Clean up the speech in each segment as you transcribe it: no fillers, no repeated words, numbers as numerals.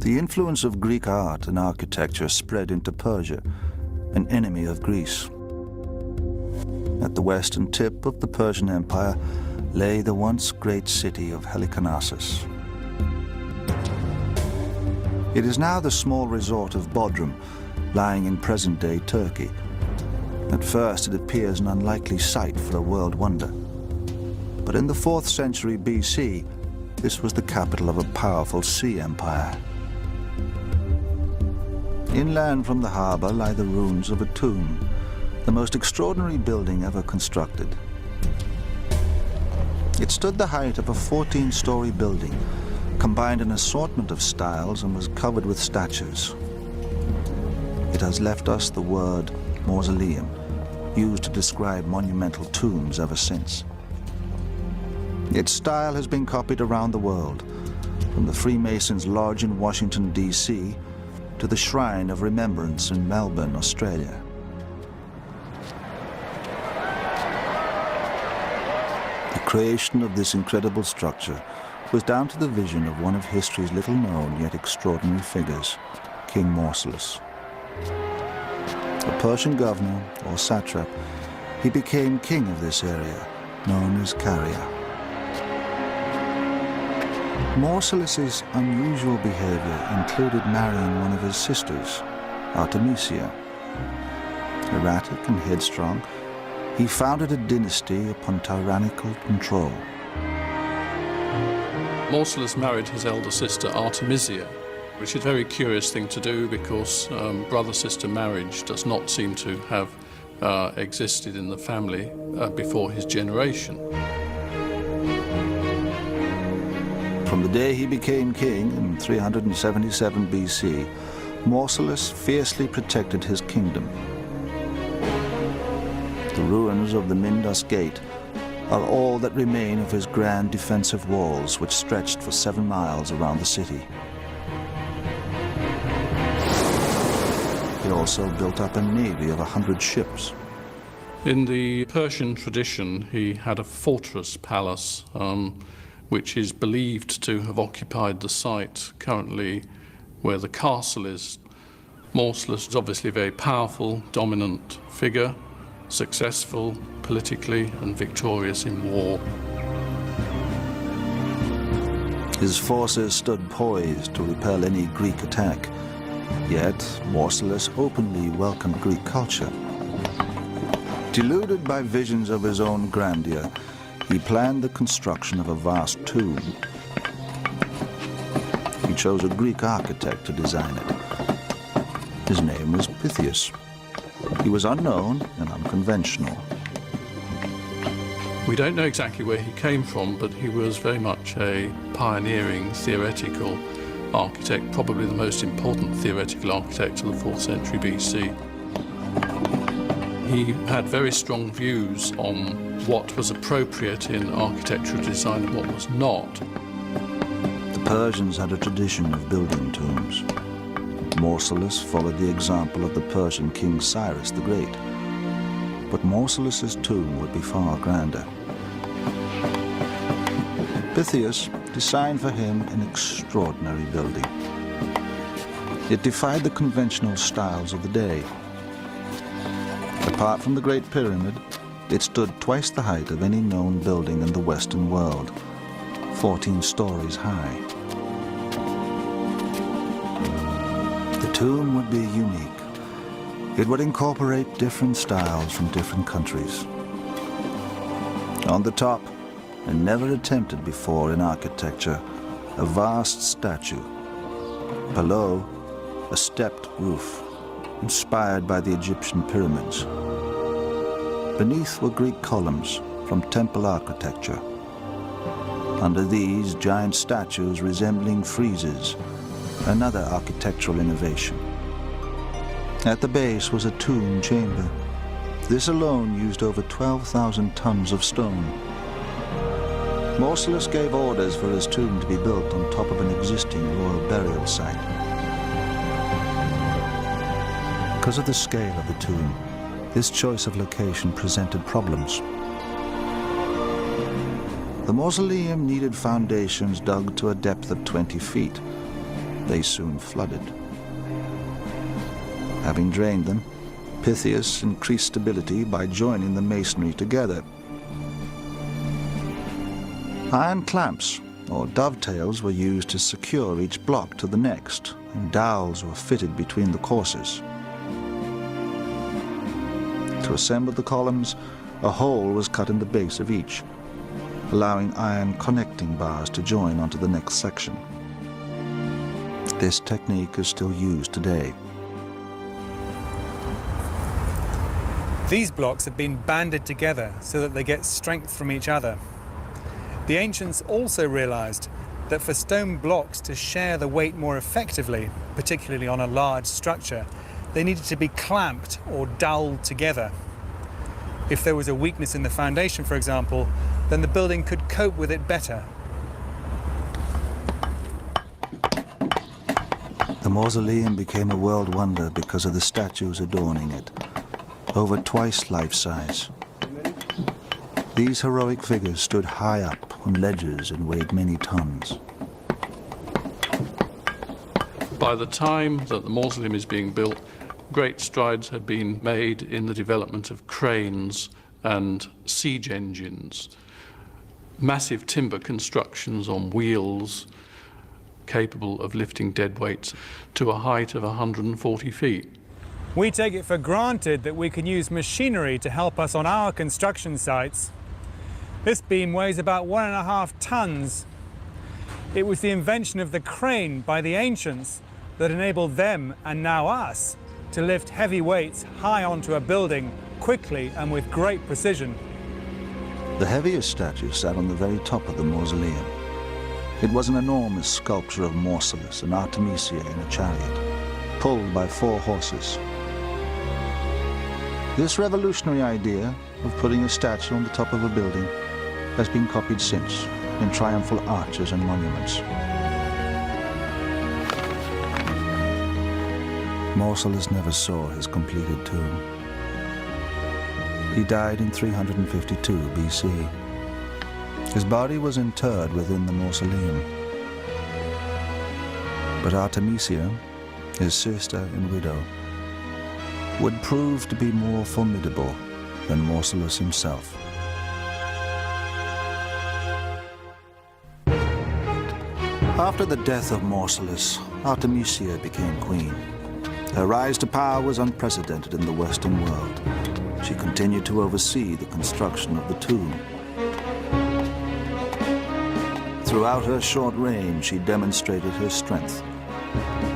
The influence of Greek art and architecture spread into Persia, an enemy of Greece. At the western tip of the Persian Empire lay the once great city of Halicarnassus. It is now the small resort of Bodrum, lying in present-day Turkey. At first it appears an unlikely site for a world wonder. But in the 4th century BC, this was the capital of a powerful sea empire. Inland from the harbor lie the ruins of a tomb, the most extraordinary building ever constructed. It stood the height of a 14-story building, combined an assortment of styles, and was covered with statues. It has left us the word mausoleum, used to describe monumental tombs ever since. Its style has been copied around the world, from the Freemasons' Lodge in Washington, D.C., to the Shrine of Remembrance in Melbourne, Australia. The creation of this incredible structure was down to the vision of one of history's little-known yet extraordinary figures, King Mausolus. A Persian governor, or satrap, he became king of this area, known as Caria. Mausolus's unusual behavior included marrying one of his sisters, Artemisia. Erratic and headstrong, he founded a dynasty upon tyrannical control. Mausolus married his elder sister Artemisia, which is a very curious thing to do because brother-sister marriage does not seem to have existed in the family before his generation. From the day he became king in 377 BC, Mausolus fiercely protected his kingdom. The ruins of the Mindus Gate are all that remain of his grand defensive walls, which stretched for 7 miles around the city. He also built up a navy of 100 ships. In the Persian tradition, he had a fortress palace, which is believed to have occupied the site currently where the castle is. Mausolus is obviously a very powerful, dominant figure, successful politically and victorious in war. His forces stood poised to repel any Greek attack. Yet Mausolus openly welcomed Greek culture. Deluded by visions of his own grandeur, he planned the construction of a vast tomb. He chose a Greek architect to design it. His name was Pythius. He was unknown and unconventional. We don't know exactly where he came from, but he was very much a pioneering theoretical architect, probably the most important theoretical architect of the 4th century BC. He had very strong views on what was appropriate in architectural design and what was not. The Persians had a tradition of building tombs. Mausolus followed the example of the Persian king Cyrus the Great. But Mausolus's tomb would be far grander. Pythius designed for him an extraordinary building. It defied the conventional styles of the day. Apart from the Great Pyramid, it stood twice the height of any known building in the Western world, 14 stories high. The tomb would be unique. It would incorporate different styles from different countries. On the top, and never attempted before in architecture, a vast statue. Below, a stepped roof, inspired by the Egyptian pyramids. Beneath were Greek columns from temple architecture. Under these, giant statues resembling friezes, another architectural innovation. At the base was a tomb chamber. This alone used over 12,000 tons of stone. Mausolus gave orders for his tomb to be built on top of an existing royal burial site. Because of the scale of the tomb, this choice of location presented problems. The mausoleum needed foundations dug to a depth of 20 feet. They soon flooded. Having drained them, Pythias increased stability by joining the masonry together. Iron clamps, or dovetails, were used to secure each block to the next, and dowels were fitted between the courses. To assemble the columns, a hole was cut in the base of each, allowing iron connecting bars to join onto the next section. This technique is still used today. These blocks have been banded together so that they get strength from each other. The ancients also realized that for stone blocks to share the weight more effectively, particularly on a large structure, they needed to be clamped or doweled together. If there was a weakness in the foundation, for example, then the building could cope with it better. The mausoleum became a world wonder because of the statues adorning it, over twice life-size. These heroic figures stood high up on ledges and weighed many tons. By the time that the mausoleum is being built, great strides had been made in the development of cranes and siege engines, massive timber constructions on wheels capable of lifting dead weights to a height of 140 feet. We take it for granted that we can use machinery to help us on our construction sites. This beam weighs about 1.5 tons. It was the invention of the crane by the ancients that enabled them, and now us, to lift heavy weights high onto a building quickly and with great precision. The heaviest statue sat on the very top of the mausoleum. It was an enormous sculpture of Mausolus and Artemisia in a chariot, pulled by 4 horses. This revolutionary idea of putting a statue on the top of a building has been copied since in triumphal arches and monuments. Mausolus never saw his completed tomb. He died in 352 BC. His body was interred within the mausoleum. But Artemisia, his sister and widow, would prove to be more formidable than Mausolus himself. After the death of Mausolus, Artemisia became queen. Her rise to power was unprecedented in the Western world. She continued to oversee the construction of the tomb. Throughout her short reign, she demonstrated her strength.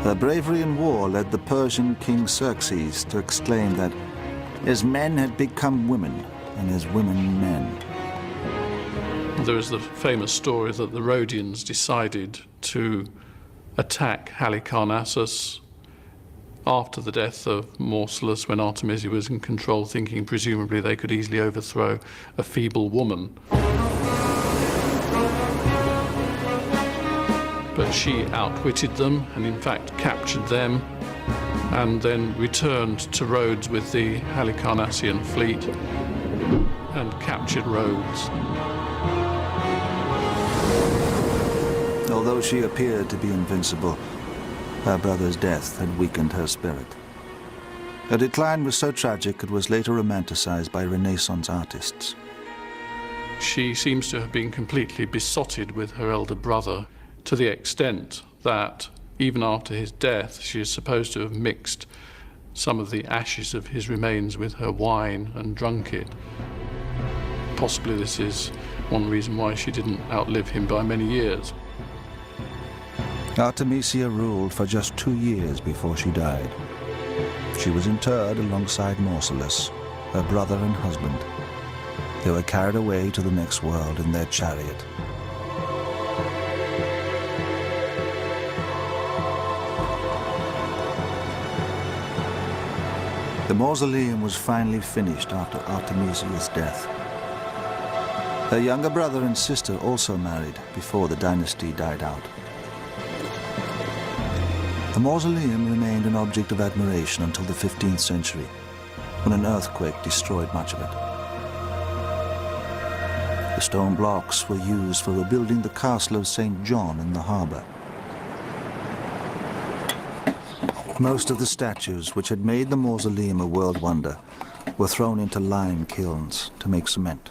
Her bravery in war led the Persian king Xerxes to exclaim that his men had become women and his women men. There is the famous story that the Rhodians decided to attack Halicarnassus after the death of Mausolus, when Artemisia was in control, thinking presumably they could easily overthrow a feeble woman. But she outwitted them and in fact captured them, and then returned to Rhodes with the Halicarnassian fleet and captured Rhodes. Although she appeared to be invincible, her brother's death had weakened her spirit. Her decline was so tragic it was later romanticized by Renaissance artists. She seems to have been completely besotted with her elder brother, to the extent that even after his death she is supposed to have mixed some of the ashes of his remains with her wine and drunk it. Possibly this is one reason why she didn't outlive him by many years. Artemisia ruled for just 2 years before she died. She was interred alongside Mausolus, her brother and husband. They were carried away to the next world in their chariot. The mausoleum was finally finished after Artemisia's death. Her younger brother and sister also married before the dynasty died out. The mausoleum remained an object of admiration until the 15th century, when an earthquake destroyed much of it. The stone blocks were used for rebuilding the castle of St. John in the harbor. Most of the statues which had made the mausoleum a world wonder were thrown into lime kilns to make cement.